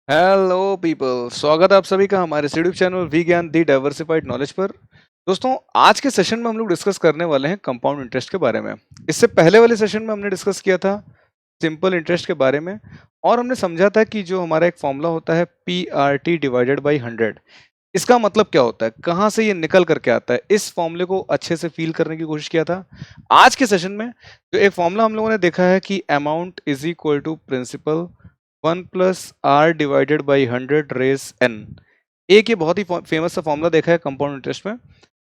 Hello people, स्वागत है आप सभी का हमारे यूट्यूब चैनल वी ज्ञान दी डाइवर्सिफाइड नॉलेज पर। दोस्तों, आज के सेशन में हम लोग डिस्कस करने वाले हैं कंपाउंड इंटरेस्ट के बारे में। इससे पहले वाले सेशन में हमने डिस्कस किया था सिंपल इंटरेस्ट के बारे में, और हमने समझा था कि जो हमारा एक फॉर्मूला होता है PRT डिवाइडेड बाई 100, इसका मतलब क्या होता है, कहाँ से ये निकल करके आता है। इस फॉर्मूले को अच्छे से फील करने की कोशिश किया था। आज के सेशन में जो एक फॉर्मूला हम लोगों ने देखा है कि amount is equal to principal 1+R/100 raise n। एक ये बहुत ही फेमस सा फॉर्मूला देखा है कंपाउंड इंटरेस्ट में।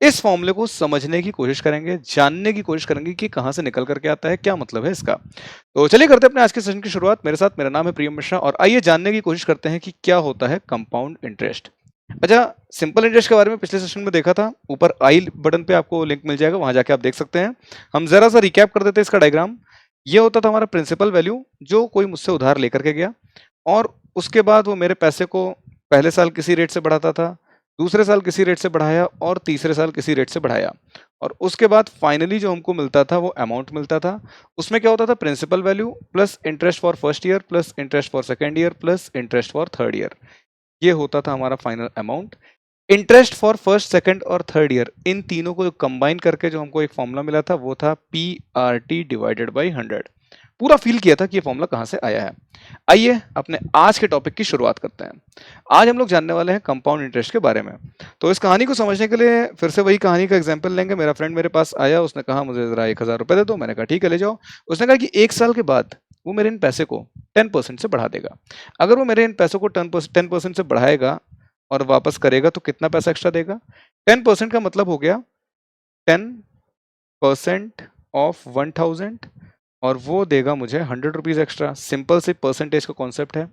इस फॉर्मूले को समझने की कोशिश करेंगे, जानने की कोशिश करेंगे कि कहाँ से निकल करके आता है, क्या मतलब है इसका। तो चलिए करते हैं अपने आज के सेशन की शुरुआत। मेरे साथ मेरा नाम है प्रियम मिश्रा, और आइए जानने की कोशिश करते हैं कि क्या होता है कंपाउंड इंटरेस्ट। अच्छा, सिंपल इंटरेस्ट के बारे में पिछले सेशन में देखा था, ऊपर आई बटन पे आपको लिंक मिल जाएगा, वहां जाके आप देख सकते हैं। हम जरा सा रिकैप कर देते हैं इसका डायग्राम। ये होता था हमारा प्रिंसिपल वैल्यू, जो कोई मुझसे उधार लेकर के गया, और उसके बाद वो मेरे पैसे को पहले साल किसी रेट से बढ़ाता था, दूसरे साल किसी रेट से बढ़ाया, और तीसरे साल किसी रेट से बढ़ाया, और उसके बाद फाइनली जो हमको मिलता था वो अमाउंट मिलता था। उसमें क्या होता था, principal value plus interest for first year plus interest for second year plus interest for third year. ये होता था हमारा final amount. Interest for first, second और थर्ड ईयर, इन तीनों को कंबाइन करके जो हमको एक फॉर्मूला मिला था वो था PRT डिवाइडेड बाई 100। पूरा फील किया था कि ये फॉर्मूला कहाँ से आया है। आइए अपने आज के टॉपिक की शुरुआत करते हैं। आज हम लोग जानने वाले हैं कंपाउंड इंटरेस्ट के बारे में। तो इस कहानी को समझने के लिए फिर से वही कहानी का एग्जांपल लेंगे। मेरा फ्रेंड मेरे पास आया, उसने कहा मुझे जरा 1,000 रुपए दे दो। मैंने कहा ठीक है, ले जाओ। उसने कहा कि 1 साल के बाद वो मेरे इन पैसे को 10% से बढ़ा देगा। अगर वो मेरे इन पैसों को 10% से बढ़ाएगा और वापस करेगा तो कितना पैसा एक्स्ट्रा देगा। 10% का मतलब हो गया 10% ऑफ 1,000, और वो देगा मुझे 100 रुपीज एक्स्ट्रा। सिंपल सी परसेंटेज का कॉन्सेप्ट है,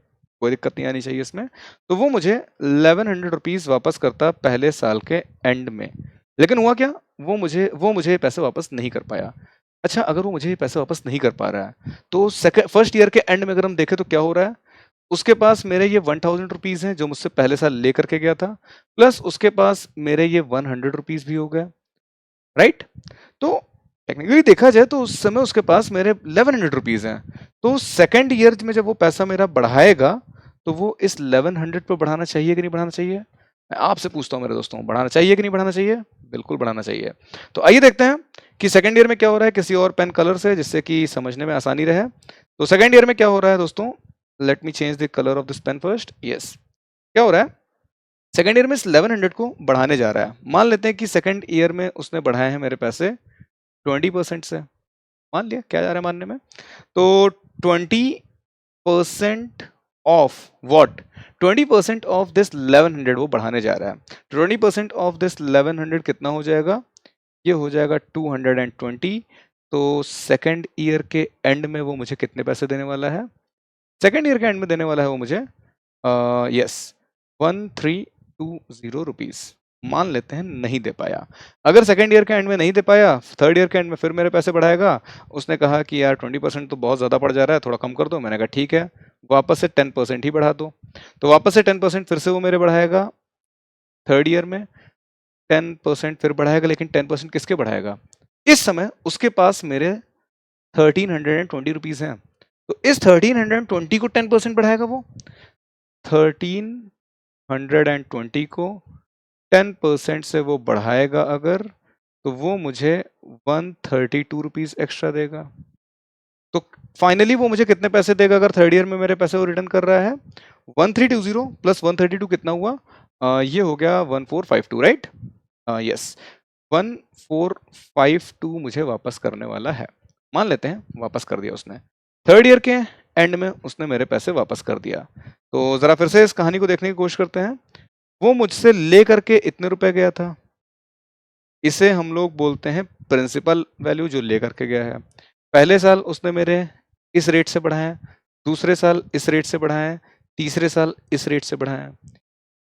कोई दिक्कत नहीं आनी चाहिए इसमें। तो वो मुझे 1100 रुपीज वापस करता पहले साल के एंड में। लेकिन हुआ क्या, वो मुझे ये पैसे वापस नहीं कर पाया। अच्छा, अगर वो मुझे ये पैसे वापस नहीं कर पा रहा है तो सेकंड फर्स्ट ईयर के एंड में अगर हम देखें तो क्या हो रहा है, उसके पास मेरे ये 1,000 रुपीज हैं जो मुझसे पहले साल ले करके गया था, प्लस उसके पास मेरे ये 100 रुपीज भी हो गए, राइट। तो टेक्निकली देखा जाए तो उस समय उसके पास मेरे 1100 रुपीज हैं। तो सेकंड ईयर में जब वो पैसा मेरा बढ़ाएगा तो वो इस 1100 पे बढ़ाना चाहिए कि नहीं बढ़ाना चाहिए। मैं आपसे पूछता हूँ मेरे दोस्तों, बढ़ाना चाहिए कि नहीं बढ़ाना चाहिए। बिल्कुल बढ़ाना चाहिए। तो आइए देखते हैं कि सेकंड ईयर में क्या हो रहा है किसी और पेन कलर से, जिससे कि समझने में आसानी रहे। तो सेकंड ईयर में क्या हो रहा है दोस्तों, let me change the colour of this pen first. Yes, क्या हो रहा है, सेकंड ईयर में इस 1100 को बढ़ाने जा रहा है। मान लेते हैं कि सेकंड ईयर में उसने बढ़ाए हैं मेरे पैसे 20% से। मान लिया, क्या जा रहा है मानने में। तो 20% ऑफ वॉट, 20% ऑफ दिस 1100 वो बढ़ाने जा रहा है। 20% ऑफ दिस 1100 कितना हो जाएगा, ये हो जाएगा 220। तो सेकंड ईयर के एंड में वो मुझे कितने पैसे देने वाला है, सेकंड ईयर के एंड में देने वाला है वो मुझे यस 1320 रुपीज। मान लेते हैं नहीं दे पाया। अगर सेकंड ईयर के एंड में नहीं दे पाया, थर्ड ईयर के एंड में फिर मेरे पैसे बढ़ाएगा। उसने कहा कि यार 20% तो बहुत ज़्यादा पड़ जा रहा है, थोड़ा कम कर दो। मैंने कहा ठीक है, वापस से 10% ही बढ़ा दो। तो वापस से 10% फिर से वो मेरे बढ़ाएगा। थर्ड ईयर में 10% फिर बढ़ाएगा, लेकिन 10% किसके बढ़ाएगा, इस समय उसके पास मेरे 1320 हैं। तो इस 1320 को 10% बढ़ाएगा वो। 1320 को 10% से वो बढ़ाएगा अगर, तो वो मुझे 132 रुपीज एक्स्ट्रा देगा। तो फाइनली वो मुझे कितने पैसे देगा अगर थर्ड ईयर में मेरे पैसे वो रिटर्न कर रहा है। 1320 प्लस 132 कितना हुआ, ये हो गया 1452, राइट। यस, 1452 मुझे वापस करने वाला है। मान लेते हैं वापस कर दिया उसने। थर्ड ईयर के एंड में उसने मेरे पैसे वापस कर दिया। तो जरा फिर से इस कहानी को देखने की कोशिश करते हैं। वो मुझसे ले करके इतने रुपए गया था, इसे हम लोग बोलते हैं प्रिंसिपल वैल्यू, जो ले करके गया है। पहले साल उसने मेरे इस रेट से बढ़ाया, दूसरे साल इस रेट से बढ़ाया, तीसरे साल इस रेट से बढ़ाया।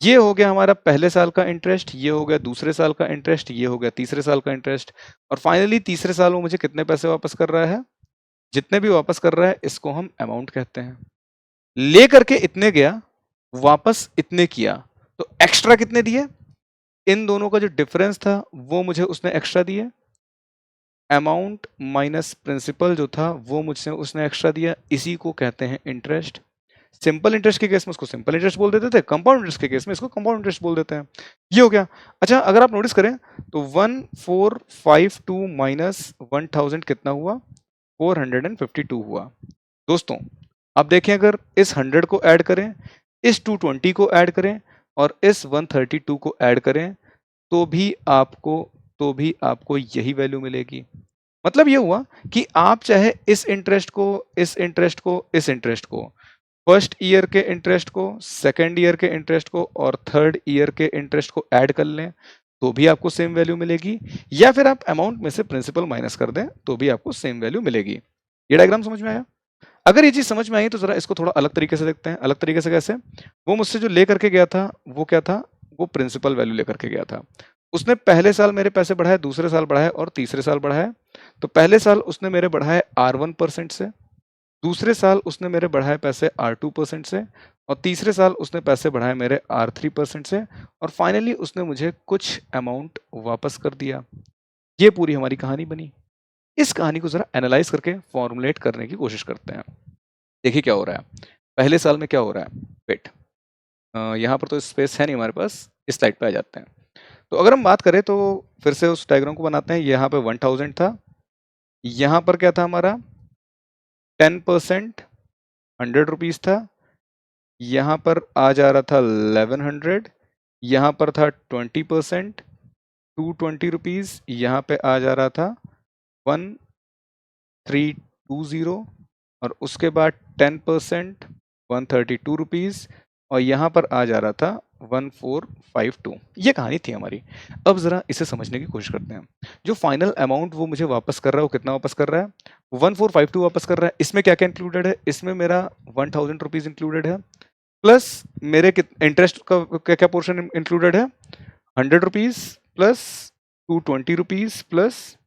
ये हो गया हमारा पहले साल का इंटरेस्ट, ये हो गया दूसरे साल का इंटरेस्ट, ये हो गया तीसरे साल का इंटरेस्ट, और फाइनली तीसरे साल वो मुझे कितने पैसे वापस कर रहा है, जितने भी वापस कर रहा है इसको हम अमाउंट कहते हैं। ले करके इतने गया, वापस इतने किया, तो एक्स्ट्रा कितने दिए, इन दोनों का जो डिफरेंस था वो मुझे उसने एक्स्ट्रा दिया। अमाउंट माइनस प्रिंसिपल जो था वो मुझसे उसने एक्स्ट्रा दिया, इसी को कहते हैं इंटरेस्ट। सिंपल इंटरेस्ट के केस में उसको सिंपल इंटरेस्ट बोल देते थे, कंपाउंड इंटरेस्ट के केस में इसको कंपाउंड इंटरेस्ट बोल देते हैं। ये हो गया। अच्छा, अगर आप नोटिस करें तो 1452 माइनस 1000 कितना हुआ? 452 हुआ। दोस्तों अब देखें, अगर इस 100 को ऐड करें, इस 220 को ऐड करें और इस 132 को ऐड करें तो भी आपको यही वैल्यू मिलेगी। मतलब ये हुआ कि आप चाहे इस इंटरेस्ट को, इस इंटरेस्ट को, इस इंटरेस्ट को, फर्स्ट ईयर के इंटरेस्ट को, सेकेंड ईयर के इंटरेस्ट को और थर्ड ईयर के इंटरेस्ट को ऐड कर लें तो भी आपको सेम वैल्यू मिलेगी, या फिर आप अमाउंट में से प्रिंसिपल माइनस कर दें तो भी आपको सेम वैल्यू मिलेगी। ये डायग्राम समझ में आया? अगर ये चीज समझ में आई तो जरा इसको थोड़ा अलग तरीके से देखते हैं। अलग तरीके से कैसे? वो मुझसे जो ले करके गया था वो क्या था? वो प्रिंसिपल वैल्यू लेकर के गया था। उसने पहले साल मेरे पैसे बढ़ाए, दूसरे साल बढ़ाए और तीसरे साल बढ़ाए। तो पहले साल उसने मेरे बढ़ाए R1% से, दूसरे साल उसने मेरे बढ़ाए पैसे R2% से और तीसरे साल उसने पैसे बढ़ाए मेरे R3% से और फाइनली उसने मुझे कुछ अमाउंट वापस कर दिया। ये पूरी हमारी कहानी बनी। इस कहानी को जरा एनालाइज करके फॉर्मुलेट करने की कोशिश करते हैं। देखिए क्या हो रहा है। पहले साल में क्या हो रहा है? वेट, यहाँ पर तो स्पेस है नहीं हमारे पास, इस स्लाइड पे आ जाते हैं। तो अगर हम बात करें तो फिर से उस डायग्राम को बनाते हैं। यहाँ पे 1000 था, यहाँ पर क्या था हमारा? 10% 100 रुपीज़ था, यहाँ पर आ जा रहा था 1100, यहाँ पर था 20% 220 रुपीज़, यहाँ पे आ जा रहा था 1320 और उसके बाद 10% 132 रुपीज़ और यहाँ पर आ जा रहा था 1452। ये कहानी थी हमारी। अब ज़रा इसे समझने की कोशिश करते हैं। जो फाइनल अमाउंट वो मुझे वापस कर रहा है वो कितना वापस कर रहा है? 1452 वापस कर रहा है। इसमें क्या क्या इंक्लूडेड है? इसमें मेरा 1000 रुपीज़ इंक्लूडेड है, प्लस मेरे इंटरेस्ट का क्या क्या पोर्शन इंक्लूडेड है? 100 rupees plus 220 rupees plus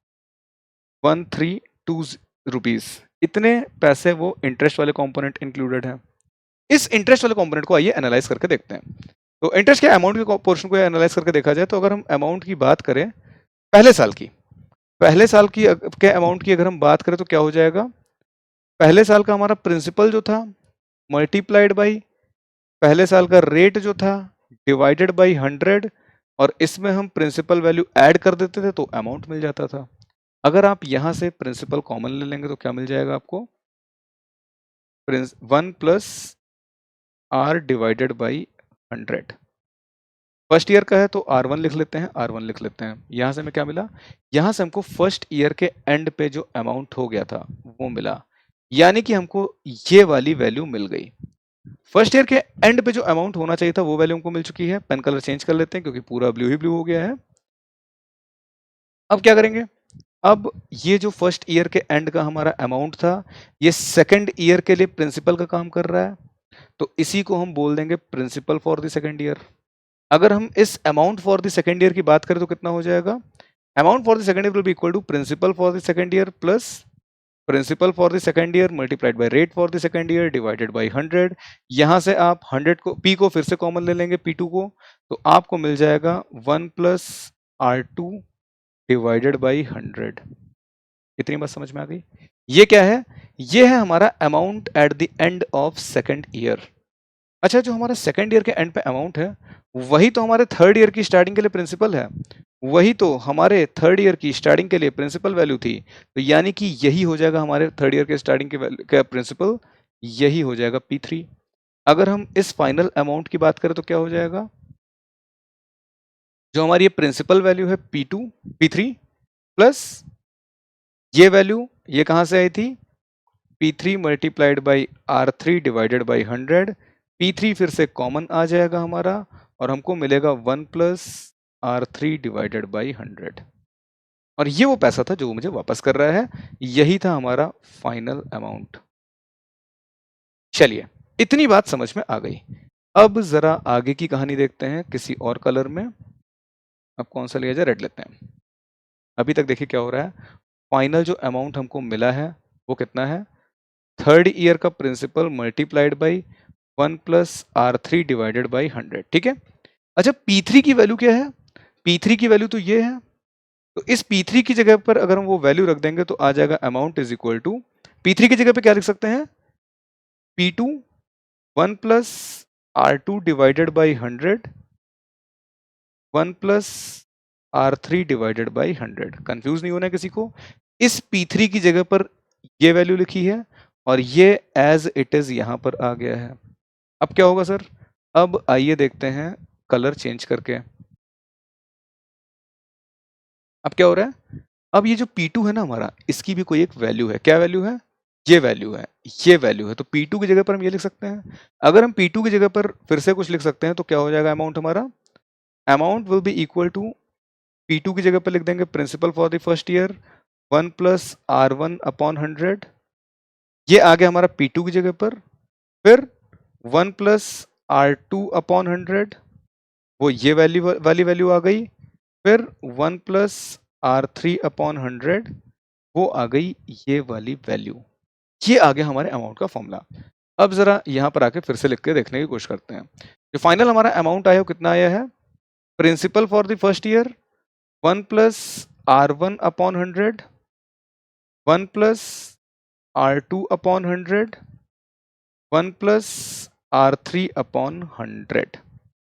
132 rupees. इतने पैसे वो इंटरेस्ट वाले कंपोनेंट इंक्लूडेड है। इस इंटरेस्ट वाले कंपोनेंट को आइए एनालाइज करके देखते हैं। तो इंटरेस्ट के अमाउंट के पोर्शन को एनालाइज करके देखा जाए तो अगर हम अमाउंट की बात करें पहले साल की, के अमाउंट की अगर हम बात करें तो क्या हो जाएगा? पहले साल का हमारा प्रिंसिपल जो था मल्टीप्लाइड बाई पहले साल का रेट जो था डिवाइडेड बाई 100 और इसमें हम प्रिंसिपल वैल्यू ऐड कर देते थे तो अमाउंट मिल जाता था। अगर आप यहां से प्रिंसिपल कॉमन ले लेंगे तो क्या मिल जाएगा आपको? 1 plus R divided by 100। First year का है तो R1 लिख लेते हैं, R1 लिख लेते हैं। यहां से हमें क्या मिला? यहां से हमको फर्स्ट ईयर के एंड पे जो अमाउंट हो गया था वो मिला, यानी कि हमको ये वाली वैल्यू मिल गई। फर्स्ट ईयर के एंड पे जो अमाउंट होना चाहिए था वो वैल्यू हमको मिल चुकी है। पेन कलर चेंज कर लेते हैं क्योंकि पूरा ब्लू ही ब्लू हो गया है। अब क्या करेंगे? अब ये जो फर्स्ट ईयर के एंड का हमारा अमाउंट था ये सेकंड ईयर के लिए प्रिंसिपल का काम कर रहा है, तो इसी को हम बोल देंगे principal for the second year. अगर हम इस amount for the second year की बात करें तो कितना हो जाएगा? Amount for the second year will be equal to principal for the second year plus principal for the second year multiplied by rate for the second year divided by 100। यहां से आप 100 को p को फिर से कॉमन ले लेंगे, p2 को, तो आपको मिल जाएगा 1 प्लस R2 डिवाइडेड बाई 100। इतनी बात समझ में आ गई? ये क्या है? ये है हमारा amount at the end of second year. अच्छा, जो हमारा सेकंड ईयर के एंड पे अमाउंट है वही तो हमारे थर्ड ईयर की स्टार्टिंग के लिए प्रिंसिपल है, वही तो हमारे थर्ड ईयर की स्टार्टिंग के लिए प्रिंसिपल वैल्यू थी। तो यानी कि यही हो जाएगा हमारे थर्ड ईयर के स्टार्टिंग के वैल्यू का प्रिंसिपल, यही हो जाएगा P3। अगर हम इस फाइनल अमाउंट की बात करें तो क्या हो जाएगा? जो हमारी ये प्रिंसिपल वैल्यू है P2 P3 प्लस ये वैल्यू ये कहां से आई थी? P3 multiplied by R3 divided by 100। P3 फिर से कॉमन आ जाएगा हमारा और हमको मिलेगा 1 प्लस R3 डिवाइडेड बाई 100। और ये वो पैसा था जो मुझे वापस कर रहा है, यही था हमारा फाइनल अमाउंट। चलिए, इतनी बात समझ में आ गई। अब जरा आगे की कहानी देखते हैं किसी और कलर में। अब कौन सा लिया जाए? रेड लेते हैं। अभी तक देखिए क्या हो रहा है। फाइनल जो अमाउंट हमको मिला है वो कितना है? थर्ड ईयर का principal multiplied by 1 plus R3 divided by 100। ठीक है। अच्छा, P3 की वैल्यू क्या है? P3 की वैल्यू तो ये है, तो इस P3 की जगह पर अगर हम वो वैल्यू रख देंगे तो आ जाएगा amount is equal to, P3 की जगह पे क्या लिख सकते हैं? P2 1 plus R2 divided by 100, 1 plus R3 divided by 100। Confuse नहीं होना किसी को। इस P3 की जगह पर ये वैल्यू लिखी है और ये एज इट इज यहां पर आ गया है। अब क्या होगा सर? अब आइए देखते हैं कलर चेंज करके। अब क्या हो रहा है? अब ये जो P2 है ना हमारा, इसकी भी कोई एक वैल्यू है। क्या वैल्यू है? ये वैल्यू है, ये वैल्यू है। तो P2 की जगह पर हम ये लिख सकते हैं। अगर हम P2 की जगह पर फिर से कुछ लिख सकते हैं तो क्या हो जाएगा अमाउंट हमारा? Amount will be equal to, P2 की जगह पर लिख देंगे principal for the first year 1 plus R1 upon 100। ये आ गया हमारा P2 की जगह पर। फिर 1 प्लस R2 अपॉन 100, वो ये वैल्यू वाली वैल्यू आ गई। फिर 1 प्लस R3 अपॉन 100, वो आ गई ये वाली वैल्यू। ये आ गया हमारे अमाउंट का फॉर्मूला। अब जरा यहाँ पर आके फिर से लिख के देखने की कोशिश करते हैं। जो फाइनल हमारा अमाउंट आया वो कितना आया है? Principal for the first year 1 plus R1 upon 100, 1 plus R2 upon 100, 1 plus R3 upon 100।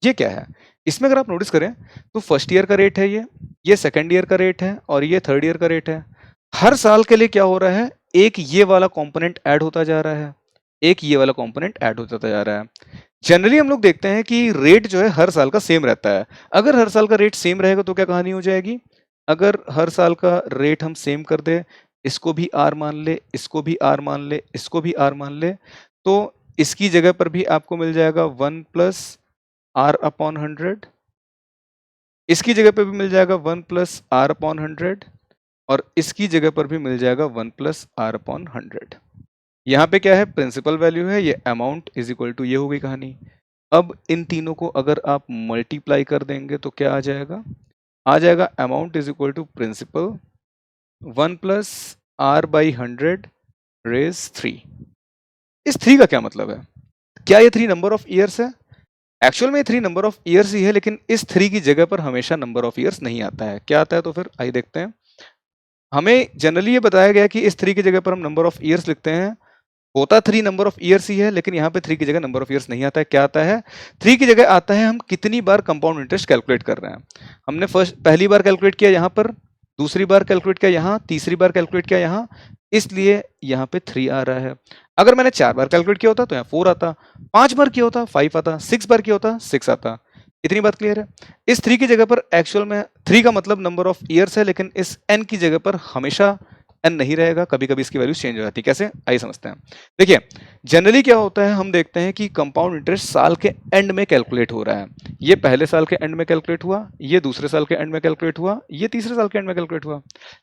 ये क्या है? इसमें अगर आप नोटिस करें तो फर्स्ट ईयर का रेट है ये सेकंड ईयर का रेट है और ये थर्ड ईयर का रेट है। हर साल के लिए क्या हो रहा है? एक ये वाला कंपोनेंट ऐड होता जा रहा है, एक ये वाला कंपोनेंट ऐड होता जा रहा है। जनरली हम लोग देखते हैं कि रेट जो है हर साल का सेम रहता है। अगर हर साल का रेट सेम रहेगा तो क्या कहानी हो जाएगी? अगर हर साल का रेट हम सेम कर दे, इसको भी आर मान ले, इसको भी आर मान ले, इसको भी आर मान ले, तो इसकी जगह पर भी आपको मिल जाएगा 1 प्लस R अपॉन 100, इसकी जगह पे भी मिल जाएगा 1 प्लस R अपॉन 100 और इसकी जगह पर भी मिल जाएगा 1 प्लस R अपॉन 100। यहाँ पे क्या है? प्रिंसिपल वैल्यू है, ये अमाउंट इज इक्वल टू, ये हो गई कहानी। अब इन तीनों को अगर आप मल्टीप्लाई कर देंगे तो क्या आ जाएगा? आ जाएगा amount is equal to principal 1 plus R by 100 raise 3। इस 3 का क्या मतलब है? क्या ये 3 नंबर ऑफ ईयर्स है? एक्चुअल में 3 नंबर ऑफ ईयर्स ही है, लेकिन इस 3 की जगह पर हमेशा नंबर ऑफ ईयर्स नहीं आता है। क्या आता है? तो फिर आइए देखते हैं। हमें जनरली ये बताया गया कि इस 3 की जगह पर हम नंबर ऑफ ईयर्स लिखते हैं। होता 3 नंबर ऑफ ईयर्स ही है, लेकिन यहाँ पे 3 की जगह नंबर ऑफ ईयर्स नहीं आता है। क्या आता है? 3 की जगह आता है हम कितनी बार कंपाउंड इंटरेस्ट कैलकुलेट कर रहे हैं। हमने पहली बार कैलकुलेट किया यहाँ पर, दूसरी बार कैलकुलेट किया यहाँ, तीसरी बार कैलकुलेट किया यहाँ, इसलिए यहाँ पे 3 आ रहा है। अगर मैंने 4 बार कैलकुलेट किया होता तो यहाँ 4 आता, 5 बार किया होता 5 आता, 6 बार किया होता 6 आता। इतनी बात क्लियर है? इस 3 की जगह पर एक्चुअल में 3 का मतलब नंबर ऑफ ईयर्स है, लेकिन इस n की जगह पर हमेशा n नहीं रहेगा, कभी कभी इसकी वैल्यू चेंज हो जाती है। कैसे? आइए समझते हैं। देखिए, जनरली क्या होता है, हम देखते हैं कि कंपाउंड इंटरेस्ट साल के एंड में कैलकुलेट हो रहा है। ये पहले साल के एंड में कैलकुलेट हुआ, ये दूसरे साल के एंड में कैलकुलेट हुआ, ये तीसरे साल के एंड में कैलकुलेट हुआ।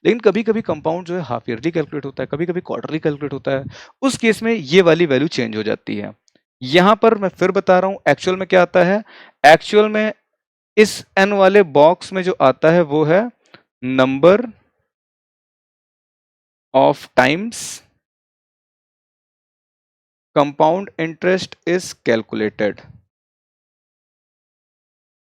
लेकिन कभी कभी कंपाउंड जो है हाफ ईयरली कैलकुलेट होता है, कभी कभी क्वार्टरली कैलकुलेट होता है। उस केस में ये वाली वैल्यू चेंज हो जाती है। यहां पर मैं फिर बता रहा हूं, एक्चुअल में क्या आता है? एक्चुअल में इस n वाले बॉक्स में जो आता है वो है number of times compound interest is calculated.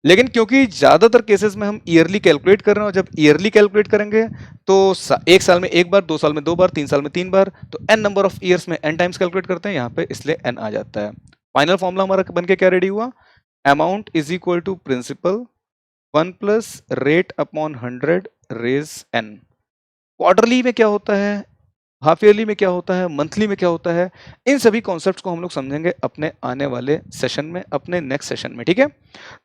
लेकिन क्योंकि ज्यादातर केसेस में हम ईयरली कैलकुलेट कर रहे हैं, और जब ईयरली कैलकुलेट करेंगे तो एक साल में एक बार, 2 साल में 2 बार, 3 साल में 3 बार, तो n नंबर ऑफ ईयर्स में n टाइम्स कैलकुलेट करते हैं यहाँ पे, इसलिए n आ जाता है। फाइनल फॉर्मूला हमारा बन के क्या रेडी हुआ? Amount is equal to principal 1 plus rate upon 100 raise n। Quarterly में क्या होता है, हाफ ईयरली में क्या होता है, मंथली में क्या होता है, इन सभी कॉन्सेप्ट्स को हम लोग समझेंगे अपने आने वाले सेशन में, अपने नेक्स्ट सेशन में। ठीक है?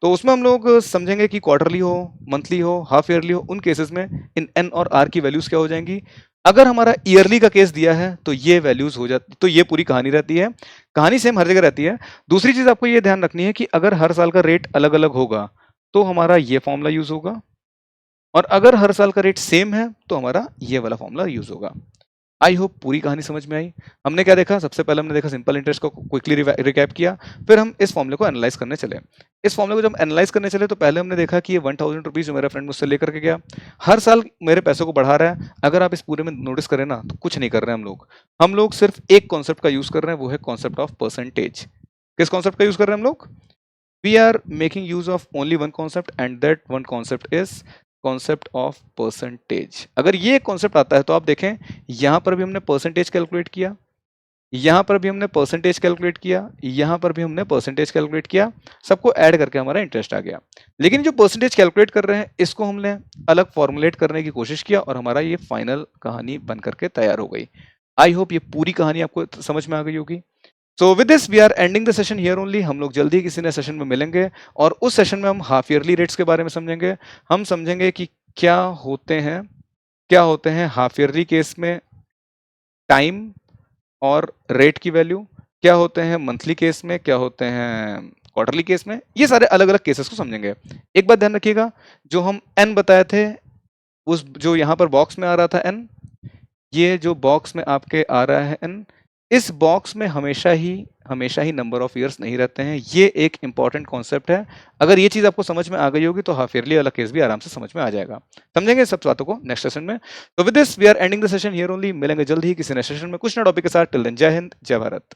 तो उसमें हम लोग समझेंगे कि क्वार्टरली हो, मंथली हो, हाफ ईयरली हो, उन केसेस में इन एन और आर की वैल्यूज क्या हो जाएंगी। अगर हमारा ईयरली का केस दिया है तो ये वैल्यूज हो जाती, तो ये पूरी कहानी रहती है। कहानी सेम हर जगह रहती है। दूसरी चीज आपको ये ध्यान रखनी है कि अगर हर साल का रेट अलग अलग होगा तो हमारा ये फॉर्मूला यूज होगा, और अगर हर साल का रेट सेम है तो हमारा ये वाला फॉर्मूला यूज होगा। आई होप पूरी कहानी समझ में आई। हमने क्या देखा? सबसे पहले हमने देखा सिंपल इंटरेस्ट को क्विकली रिकैप किया, फिर हम इस फॉर्मूले को एनालाइज करने चले। इस फॉर्मूले को जब एनालाइज करने चले तो पहले हमने देखा कि ये 1000 रुपीज जो मेरा फ्रेंड मुझसे लेकर के गया, हर साल मेरे पैसों को बढ़ा रहा है। अगर आप इस पूरे में नोटिस करें ना तो कुछ नहीं कर रहे हैं हम लोग सिर्फ एक कॉन्सेप्ट का यूज कर रहे हैं, वो है कॉन्सेप्ट ऑफ परसेंटेज। किस कॉन्सेप्ट का यूज कर रहे हैं हम लोग? We are making use of only one concept, and that one concept is concept of percentage. अगर ये कॉन्सेप्ट आता है तो आप देखें यहां पर भी हमने परसेंटेज कैलकुलेट किया, यहाँ पर भी हमने परसेंटेज कैलकुलेट किया, यहाँ पर भी हमने परसेंटेज कैलकुलेट किया, सबको ऐड करके हमारा इंटरेस्ट आ गया। लेकिन जो परसेंटेज कैलकुलेट कर रहे हैं इसको हमने अलग फॉर्मुलेट करने की कोशिश किया और हमारा ये फाइनल कहानी बन करके तैयार हो गई। आई होप ये पूरी कहानी आपको समझ में आ गई होगी। So with this we are ending the session here only. हम लोग जल्दी किसी नए सेशन में मिलेंगे और उस सेशन में हम हाफ ईयरली रेट्स के बारे में समझेंगे। हम समझेंगे कि क्या होते हैं हाफ ईयरली केस में टाइम और रेट की वैल्यू, क्या होते हैं मंथली केस में, क्या होते हैं क्वार्टरली केस में, ये सारे अलग अलग केसेस को समझेंगे। एक बात ध्यान रखिएगा, जो हम एन बताए थे उस जो यहाँ पर बॉक्स में आ रहा था एन, ये जो बॉक्स में आपके आ रहा है एन, इस बॉक्स में हमेशा ही नंबर ऑफ ईयर्स नहीं रहते हैं। ये एक इंपॉर्टेंट कॉन्सेप्ट है। अगर ये चीज आपको समझ में आ गई होगी तो हाफ ईयरली वाला केस भी आराम से समझ में आ जाएगा। समझेंगे सब बातों को नेक्स्ट सेशन में। तो with this we are ending the session here only. मिलेंगे जल्द ही किसी नेक्स्ट सेशन में कुछ नए टॉपिक के साथ। टिल देन जय हिंद, जय भारत।